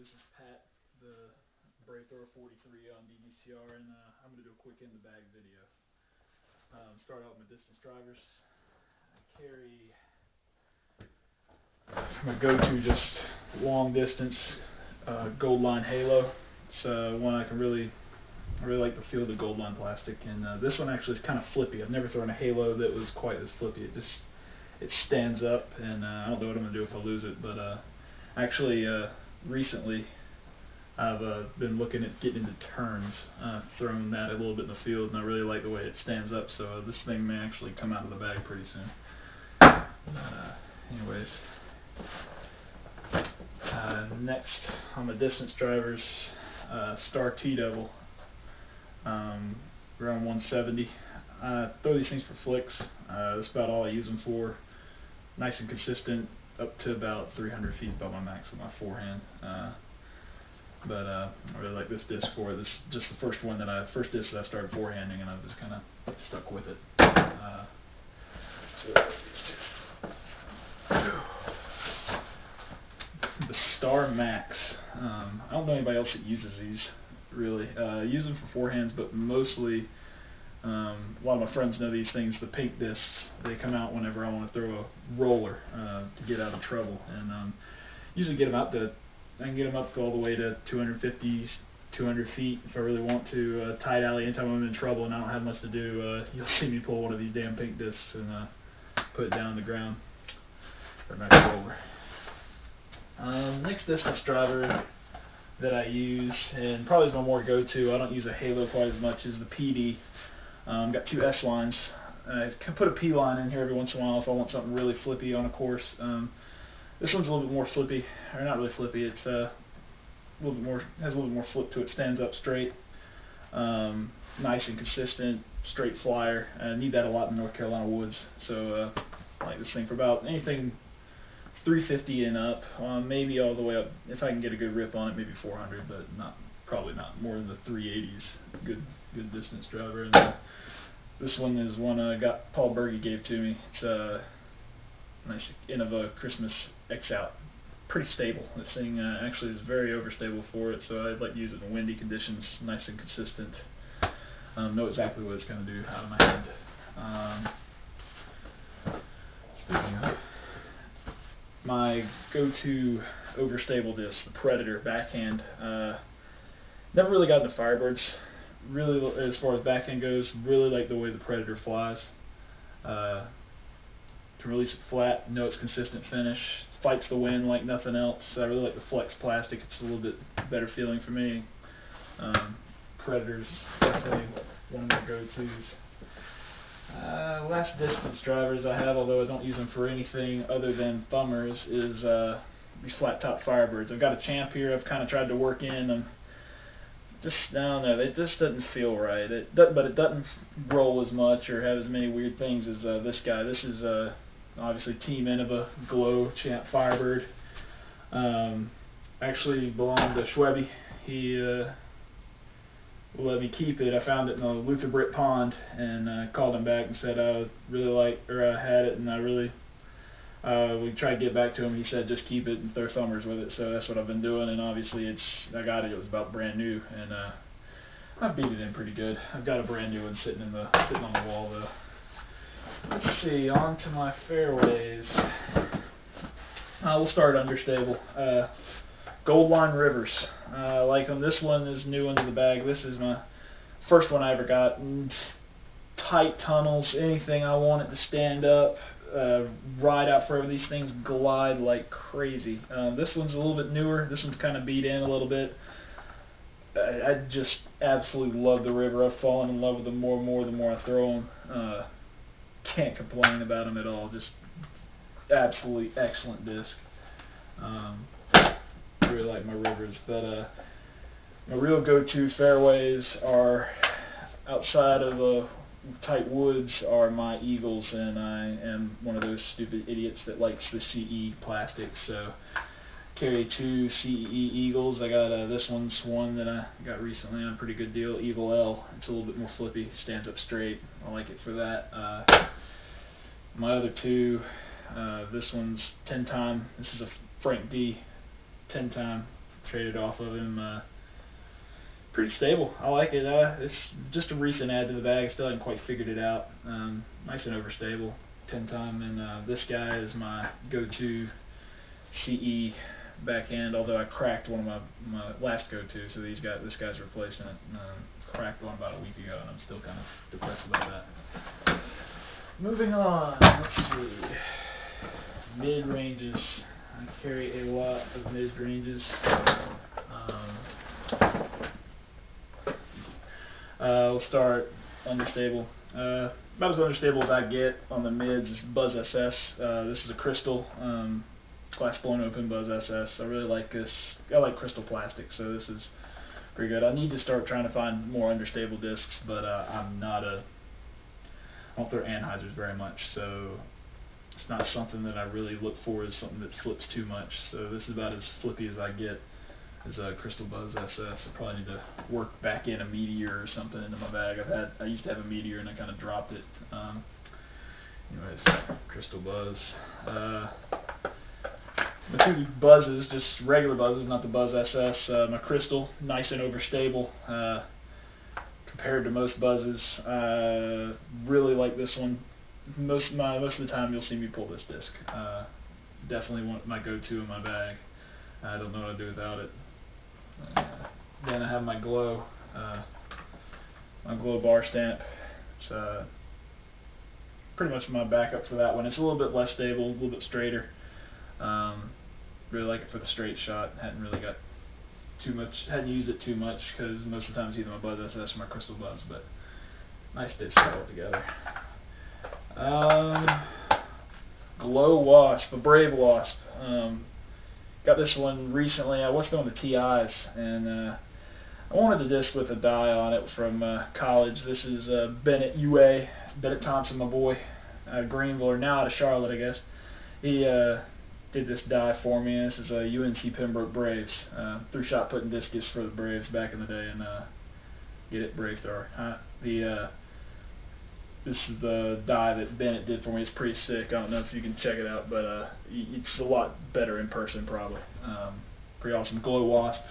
this is Pat, the Bravethrower43 on DGCR, and I'm going to do a quick in the bag video. Start out with my distance drivers. I carry my go-to just long distance Gold Line Halo. It's one I really like the feel of the Gold Line plastic, and this one actually is kind of flippy. I've never thrown a Halo that was quite as flippy. It stands up, and I don't know what I'm going to do if I lose it, but actually recently I've been looking at getting into turns, throwing that a little bit in the field, and I really like the way it stands up, so this thing may actually come out of the bag pretty soon. Anyways, next on the distance drivers, Star T-Devil, around 170. Throw these things for flicks. That's about all I use them for. Nice and consistent, up to about 300 feet is about my max with my forehand. But I really like this disc for it. This is just the first disc that I started forehanding, and I've just kind of stuck with it. The Star Max. I don't know anybody else that uses these really. I use them for forehands, but mostly a lot of my friends know these things. The pink discs, they come out whenever I want to throw a roller to get out of trouble, and usually get them out to. I can get them up all the way to 250, 200 feet if I really want to. Tight alley, anytime I'm in trouble and I don't have much to do, you'll see me pull one of these damn pink discs and put it down on the ground for a nice roller. Next distance driver that I use, and probably is my more go-to, I don't use a Halo quite as much, is the PD. Got two S lines. I can put a P line in here every once in a while if I want something really flippy on a course. This one's a little bit more flippy, or not really flippy. It's a little bit more, has a little bit more flip to it. Stands up straight, nice and consistent, straight flyer. I need that a lot in North Carolina woods, so I like this thing for about anything 350 and up, maybe all the way up. If I can get a good rip on it, maybe 400, but probably not more than the 380s. Good distance driver. And this one is one Paul Berge gave to me. It's nice Innova Christmas X out. Pretty stable. This thing actually is very overstable for it, so I'd like to use it in windy conditions. Nice and consistent. Know exactly what it's going to do out of my hand. Speaking of, my go-to overstable disc, the Predator backhand. Never really got into Firebirds. Really, as far as backhand goes, really like the way the Predator flies. Can release it flat, know it's consistent finish, fights the wind like nothing else. I really like the flex plastic. It's a little bit better feeling for me. Predator's definitely one of my go-tos. Last distance drivers I have, although I don't use them for anything other than thumbers, is these flat top Firebirds. I've got a Champ here I've kind of tried to work in. I don't know, it just doesn't feel right. But it doesn't roll as much or have as many weird things as this guy. This is obviously Team Innova Glow Champ Firebird. Actually belonged to Schwebby. He let me keep it. I found it in the Luther Britt Pond, and called him back and said I had it, and we tried to get back to him. He said just keep it and throw thumbers with it, so that's what I've been doing. And obviously I got it. It was about brand new, and I beat it in pretty good. I've got a brand new one sitting on the wall though. Let's see, on to my fairways. We'll start understable. Gold Line Rivers. Like them. This one is new into the bag. This is my first one I ever got. Tight tunnels, anything I want it to stand up. Ride out forever. These things glide like crazy. This one's a little bit newer. This one's kind of beat in a little bit. I just absolutely love the river. I've fallen in love with them more and more the more I throw them. Can't complain about them at all. Just absolutely excellent disc. Really like my rivers, but my real go-to fairways are outside of the tight woods are my Eagles, and I am one of those stupid idiots that likes the CE plastic, so carry two CE Eagles. I got this one's one that I got recently on a pretty good deal, Eagle L. It's a little bit more flippy, stands up straight. I like it for that. My other two, this one's 10 time. This is a Frank D 10 time traded off of him. Pretty stable. I like it. It's just a recent add to the bag. Still haven't quite figured it out. Nice and overstable. 10 time, and this guy is my go-to CE backhand. Although I cracked one of my last go-to, so this guy's replacing it. Cracked one about a week ago, and I'm still kind of depressed about that. Moving on. Let's see. Mid ranges. I carry a lot of mid ranges. We'll start understable. About as understable as I get on the mids is Buzz SS. This is a crystal, glass blown open Buzz SS. I really like this. I like crystal plastic, so this is pretty good. I need to start trying to find more understable discs, but I don't throw anhyzers very much, so it's not something that I really look for as something that flips too much. So this is about as flippy as I get. Is a Crystal Buzz SS. I probably need to work back in a Meteor or something into my bag. I used to have a Meteor and I kind of dropped it. Anyways, Crystal Buzz. My two buzzes, just regular buzzes, not the Buzz SS. My Crystal, nice and overstable compared to most buzzes. Really like this one. Most of the time, you'll see me pull this disc. Definitely my go-to in my bag. I don't know what I'd do without it. Then I have my Glow bar stamp. It's pretty much my backup for that one. It's a little bit less stable, a little bit straighter. Really like it for the straight shot. Hadn't used it too much because most of the time it's either my Buzz SS or my Crystal Buzz, but nice disc altogether. Glow Wasp, a Brave Wasp. Got this one recently. I was throwing the TIs, and I wanted a disc with a die on it from college. This is Bennett UA, Bennett Thompson, my boy, out of Greenville, or now out of Charlotte, I guess. He did this die for me. This is a UNC Pembroke Braves. Threw shot putting discus for the Braves back in the day, and get it, Bravethrower. This is the die that Bennett did for me. It's pretty sick. I don't know if you can check it out, but it's a lot better in person probably. Pretty awesome. Glow Wasp.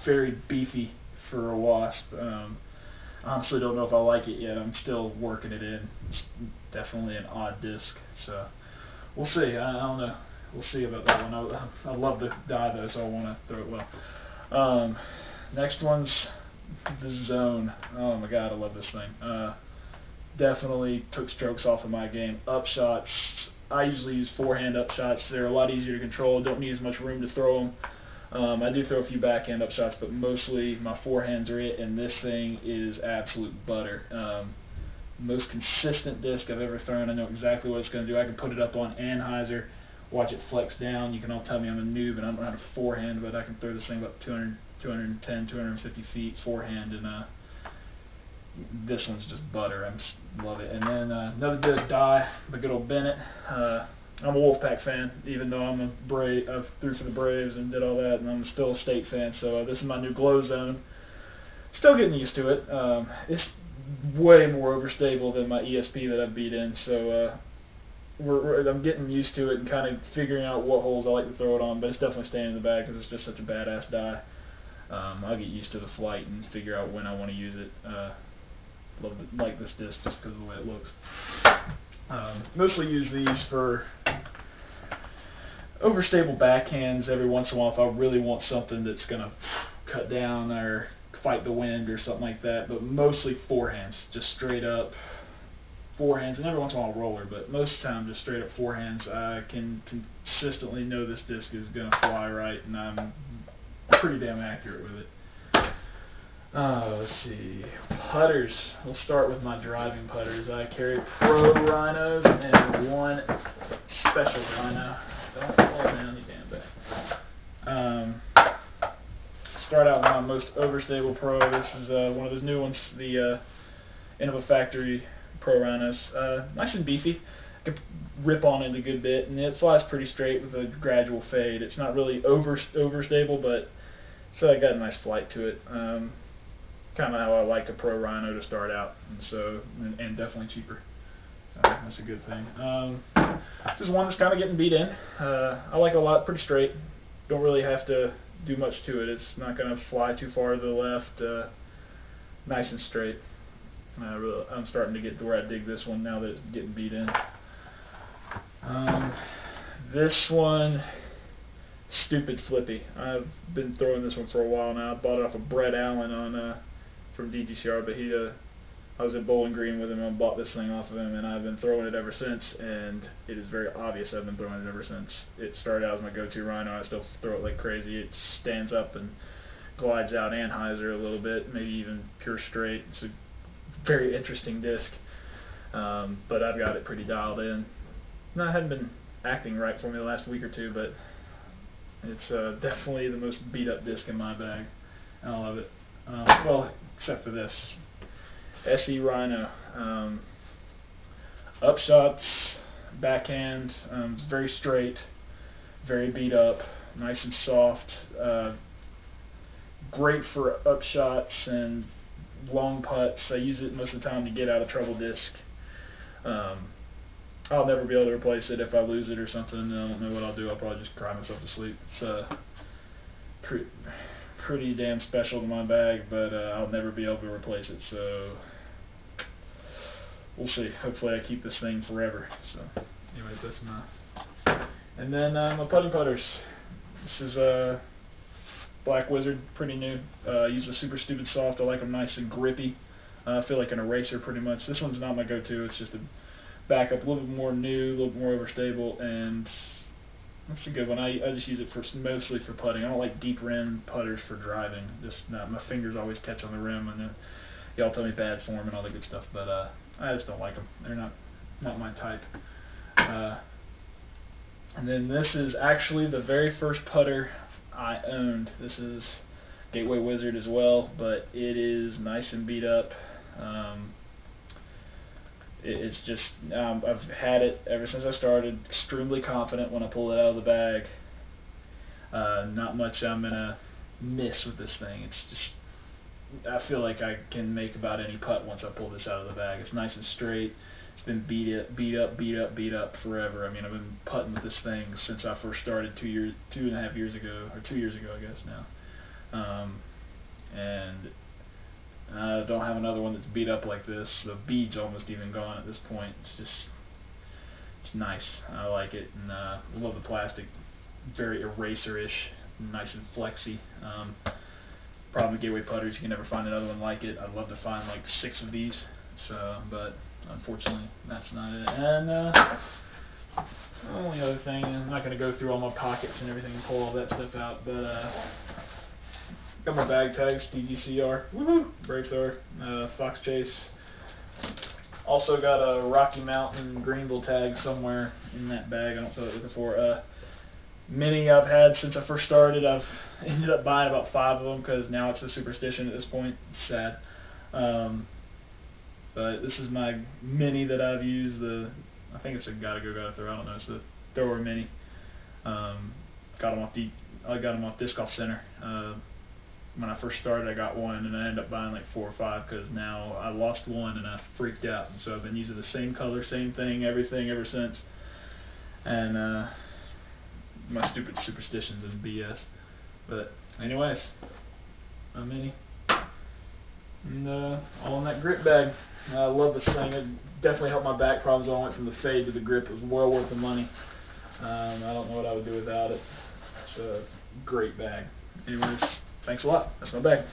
Very beefy for a wasp. Honestly don't know if I like it yet. I'm still working it in. It's definitely an odd disc. So we'll see. I don't know. We'll see about that one. I love the die though, so I want to throw it well. Next one's the Zone. Oh my god, I love this thing. Definitely took strokes off of my game. Upshots, I usually use forehand upshots. They're a lot easier to control. Don't need as much room to throw them. I do throw a few backhand upshots, but mostly my forehands are it, and this thing is absolute butter. Most consistent disc I've ever thrown. I know exactly what it's going to do. I can put it up on anhyzer, watch it flex down. You can all tell me I'm a noob and I don't know how to forehand, but I can throw this thing about 200, 210, 250 feet forehand, and this one's just butter. I love it. And then another good die by good old Bennett. I'm a Wolfpack fan, even though I'm a Brave. I threw for the Braves and did all that, and I'm still a State fan. So this is my new Glow Zone. Still getting used to it. It's way more overstable than my ESP that I've beat in. So I'm getting used to it and kind of figuring out what holes I like to throw it on. But it's definitely staying in the bag because it's just such a badass die. I'll get used to the flight and figure out when I want to use it. Like this disc just because of the way it looks. Mostly use these for overstable backhands every once in a while if I really want something that's going to cut down or fight the wind or something like that, but mostly forehands, just straight up forehands, and every once in a while a roller, but most of the time just straight up forehands. I can consistently know this disc is going to fly right, and I'm pretty damn accurate with it. Let's see, putters. We'll start with my driving putters. I carry Pro Rhinos and one special Rhino. Don't fall down, you damn bad. Start out with my most overstable Pro. This is one of those new ones, the Innova Factory Pro Rhinos. Nice and beefy. I can rip on it a good bit, and it flies pretty straight with a gradual fade. It's not really overstable, but so I got a nice flight to it. Kind of how I like a Pro Rhino to start out, and definitely cheaper. So that's a good thing. This is one that's kind of getting beat in. I like it a lot, pretty straight. don't really have to do much to it. It's not going to fly too far to the left. Nice and straight. I'm starting to get to where I dig this one now that it's getting beat in. This one, stupid flippy. I've been throwing this one for a while now. I bought it off of Brett Allen from DGCR, but I was at Bowling Green with him and bought this thing off of him, and I've been throwing it ever since, and it is very obvious I've been throwing it ever since. It started out as my go-to rhino. I still throw it like crazy. It stands up and glides out Anheuser a little bit, maybe even pure straight. It's a very interesting disc, but I've got it pretty dialed in. No, it hadn't been acting right for me the last week or two, but it's definitely the most beat up disc in my bag. I love it. Well, except for this SE Rhino. Upshots, backhand, very straight, very beat up, nice and soft. Great for upshots and long putts. I use it most of the time to get out of trouble disc. I'll never be able to replace it if I lose it or something. I don't know what I'll do. I'll probably just cry myself to sleep. It's pretty damn special to my bag, but I'll never be able to replace it. So we'll see. Hopefully I keep this thing forever. So anyways, that's my. And then my putting putters. This is Black Wizard, pretty new. Use the Super Stupid Soft. I like them nice and grippy. I feel like an eraser pretty much. This one's not my go-to. It's just a backup, a little bit more new, a little bit more overstable, and it's a good one. I just use it mostly for putting. I don't like deep rim putters for driving. Just my fingers always catch on the rim, and y'all tell me bad form and all that good stuff, but I just don't like them. They're not my type. And then this is actually the very first putter I owned. This is Gateway Wizard as well, but it is nice and beat up. It's just, I've had it ever since I started, extremely confident when I pull it out of the bag. Not much I'm going to miss with this thing. It's just, I feel like I can make about any putt once I pull this out of the bag. It's nice and straight. It's been beat up forever. I mean, I've been putting with this thing since I first started 2.5 years ago, or 2 years ago, I guess now. And I don't have another one that's beat up like this. The bead's almost even gone at this point. It's nice. I like it, and I love the plastic. Very eraser-ish, nice and flexy. Problem with Gateway putters, you can never find another one like it. I'd love to find like 6 of these, but unfortunately that's not it. And the only other thing, I'm not going to go through all my pockets and everything and pull all that stuff out, but got my bag tags, DGCR, woohoo, Bravethrower, Fox Chase. Also got a Rocky Mountain Greenville tag somewhere in that bag. I don't know what I'm looking for. Many I've had since I first started. I've ended up buying about 5 of them because now it's a superstition at this point. It's sad. But this is my mini that I've used. I think it's a Gotta Throw. I don't know. It's the Thrower Mini. Got them off Disc Golf Center. When I first started, I got one, and I ended up buying like 4 or 5 because now I lost one and I freaked out. And so I've been using the same color, same thing, everything ever since. And my stupid superstitions and BS. But anyways, a mini. And all in that grip bag. I love this thing. It definitely helped my back problems when I went from the fade to the grip. It was well worth the money. I don't know what I would do without it. It's a great bag. Anyways, thanks a lot. That's my bag.